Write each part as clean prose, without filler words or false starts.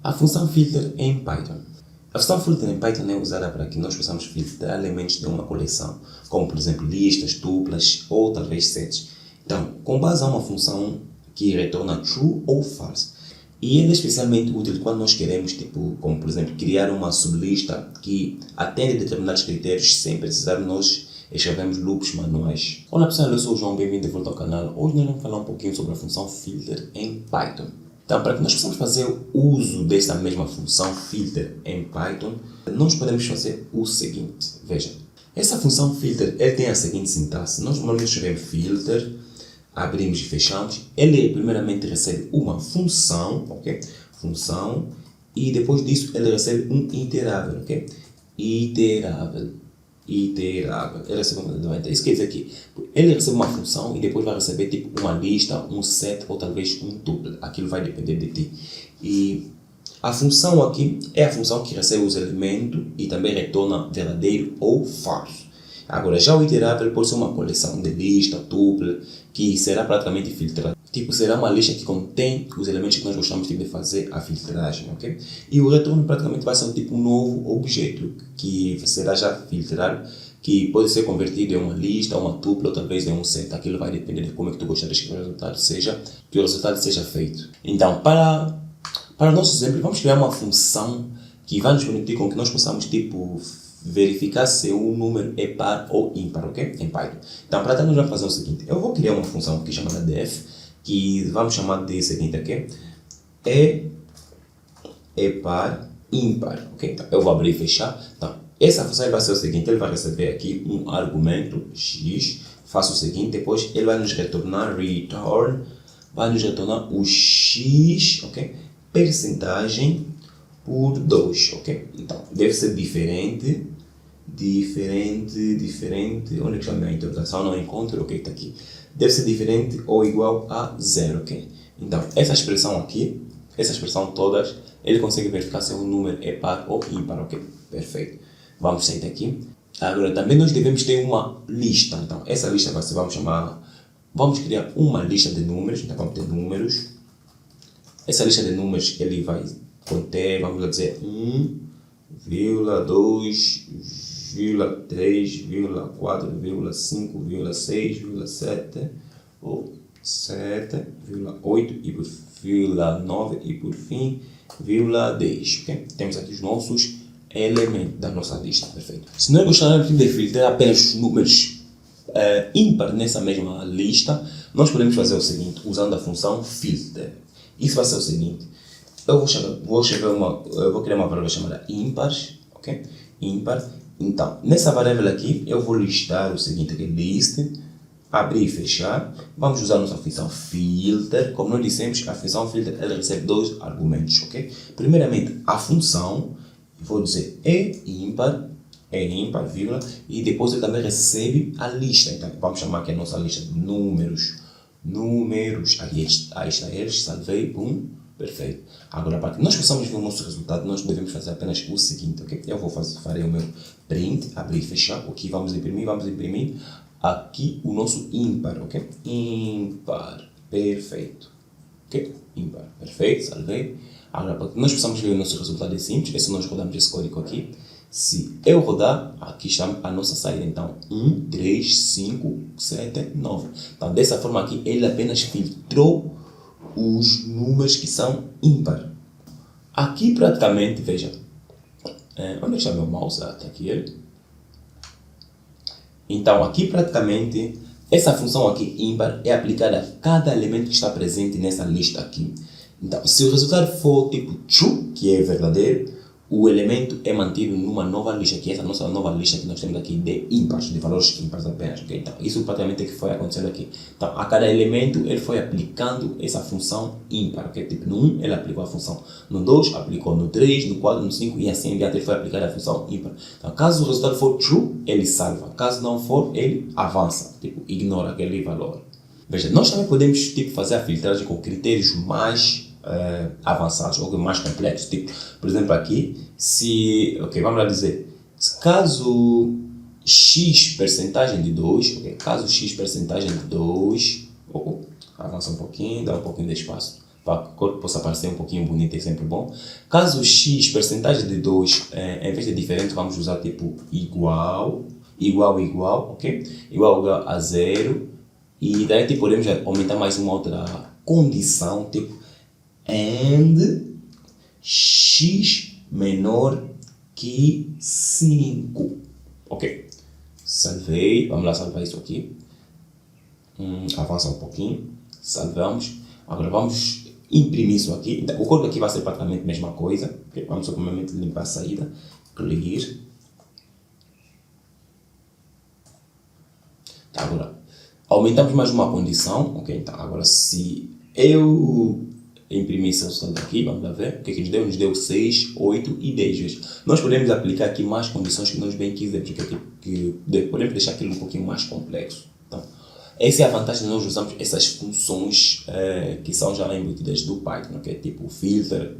A função filter em Python. A função filter em Python é usada para que nós possamos filtrar elementos de uma coleção, como por exemplo listas, tuplas ou talvez sets. Então, com base a uma função que retorna true ou false. E ele é especialmente útil quando nós queremos, como por exemplo, criar uma sublista que atende a determinados critérios sem precisar nós escrevermos loops manuais. Olá pessoal, eu sou o João, bem-vindo de volta ao canal. Hoje nós vamos falar um pouquinho sobre a função filter em Python. Então, para que nós possamos fazer uso desta mesma função filter em Python, nós podemos fazer o seguinte. Veja, essa função filter ele tem a seguinte sintaxe. Nós normalmente escrevemos filter, abrimos e fechamos. Ele primeiramente recebe uma função, ok? Função, e depois disso ele recebe um iterável, ok? Iterável. Ele recebe isso quer dizer que ele recebe uma função e depois vai receber tipo uma lista, um set ou talvez um tuple. Aquilo vai depender de ti. E a função aqui é a função que recebe os elementos e também retorna verdadeiro ou falso. Agora, já o iterável pode ser uma coleção de lista, tuple, que será praticamente filtrada. Será uma lista que contém os elementos que nós gostamos de fazer a filtragem, ok? E o retorno praticamente vai ser um novo objeto que será já filtrado, que pode ser convertido em uma lista, uma tuple ou talvez em um set. Aquilo vai depender de como é que tu gostares que o resultado seja feito. Então, para o nosso exemplo, vamos criar uma função que vai nos permitir com que nós possamos verificar se o número é par ou ímpar, ok? Em Python. Então, para nós vamos fazer o seguinte. Eu vou criar uma função aqui chamada def, que vamos chamar de seguinte aqui. É par, ímpar, ok? Então, eu vou abrir e fechar. Então, essa função vai ser o seguinte. Ele vai receber aqui um argumento x. Faço o seguinte, depois ele vai nos retornar vai nos retornar o x, ok? Percentagem por 2, ok? Então, deve ser diferente. Onde é que está a minha interpretação? Não encontro, ok? Está aqui. Deve ser diferente ou igual a 0, ok? Então, essa expressão aqui, essa expressão todas, ele consegue verificar se o número é par ou ímpar, ok? Perfeito. Vamos sair daqui. Agora, também nós devemos ter uma lista. Então, essa lista vai ser, vamos criar uma lista de números. Então, vamos ter números. Essa lista de números, ele vai conter, vamos dizer, 1, 2, 3, 4, 5, 6, 7, ou 7, 8 e por 9 e por fim, 10. Okay? Temos aqui os nossos elementos da nossa lista. Perfeito. Se nós gostarmos de filtrar apenas os números ímpar nessa mesma lista, nós podemos fazer o seguinte, usando a função filter. Isso vai ser o seguinte. Eu vou criar uma variável chamada ímpar, ok? Ímpar. Então, nessa variável aqui, eu vou listar o seguinte aqui, list, abrir e fechar. Vamos usar a nossa função filter. Como nós dissemos, a função filter ela recebe dois argumentos, ok? Primeiramente, a função, vou dizer é ímpar, vírgula, e depois ele também recebe a lista. Então, vamos chamar aqui a nossa lista de números. Aí está eles, salvei, pum. Perfeito. Agora, para que nós possamos ver o nosso resultado, nós devemos fazer apenas o seguinte, ok? Eu farei o meu print, abrir e fechar, ok? Vamos imprimir aqui o nosso ímpar, ok? Ímpar, perfeito. Ok? Ímpar, perfeito, salvei. Agora, para que nós possamos ver o nosso resultado é simples, é se nós rodarmos esse código aqui. Se eu rodar, aqui está a nossa saída, então 1, 3, 5, 7, 9. Então, dessa forma aqui, ele apenas filtrou os números que são ímpar. Aqui praticamente, veja, onde está meu mouse? Está aqui ele. Então aqui praticamente, essa função aqui ímpar é aplicada a cada elemento que está presente nessa lista aqui. Então se o resultado for tipo true, que é verdadeiro, o elemento é mantido numa nova lista, que é essa nossa nova lista que nós temos aqui de ímpares, de valores ímpares apenas. Okay? Então, isso praticamente é o que foi acontecendo aqui. Então, a cada elemento ele foi aplicando essa função ímpar. Okay? Tipo, no 1 ele aplicou a função, no 2 aplicou, no 3, no 4, no 5 e assim em diante ele foi aplicar a função ímpar. Então, caso o resultado for true, ele salva. Caso não for, ele avança, tipo, ignora aquele valor. Veja, nós também podemos fazer a filtragem com critérios mais avançados ou mais complexos, tipo, por exemplo aqui, vamos lá dizer, caso x percentagem de 2, caso x percentagem de 2, avança um pouquinho, dá um pouquinho de espaço para que o código possa parecer um pouquinho bonito, é sempre bom. Caso x, percentagem de 2, em vez de diferente, vamos usar tipo igual, ok? Igual a zero. E daí tipo, podemos aumentar mais uma outra condição, tipo and x menor que 5. Ok. Salvei. Vamos lá salvar isso aqui. Avança um pouquinho. Salvamos. Agora vamos imprimir isso aqui. O código aqui vai ser praticamente a mesma coisa. Okay? Vamos só primeiramente limpar a saída. Clear. Tá, agora aumentamos mais uma condição. Ok, então agora se eu imprimir esse resultado aqui, vamos lá ver o que é que nos deu. Nos deu 6, 8 e 10 vezes. Nós podemos aplicar aqui mais condições que nós bem quisermos. Podemos deixar aquilo um pouquinho mais complexo. Então, essa é a vantagem de nós usarmos essas funções que são já embutidas do Python, ok? Tipo o filter,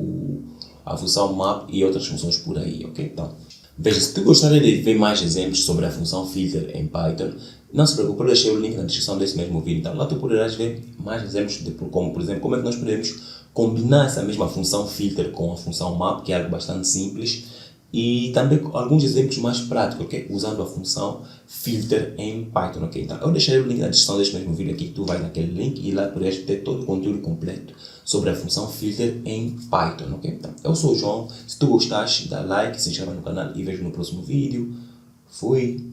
a função map e outras funções por aí, ok? Então, veja, se tu gostaria de ver mais exemplos sobre a função filter em Python, não se preocupe, eu deixei o link na descrição desse mesmo vídeo. Então lá tu poderás ver mais exemplos, como por exemplo, como é que nós podemos combinar essa mesma função filter com a função map, que é algo bastante simples, e também alguns exemplos mais práticos, ok? Usando a função filter em Python, ok? Então eu deixei o link na descrição deste mesmo vídeo aqui, tu vai naquele link e lá poderás ter todo o conteúdo completo sobre a função filter em Python, ok? Então eu sou o João, se tu gostaste, dá like, se inscreva no canal e vejo no próximo vídeo. Fui!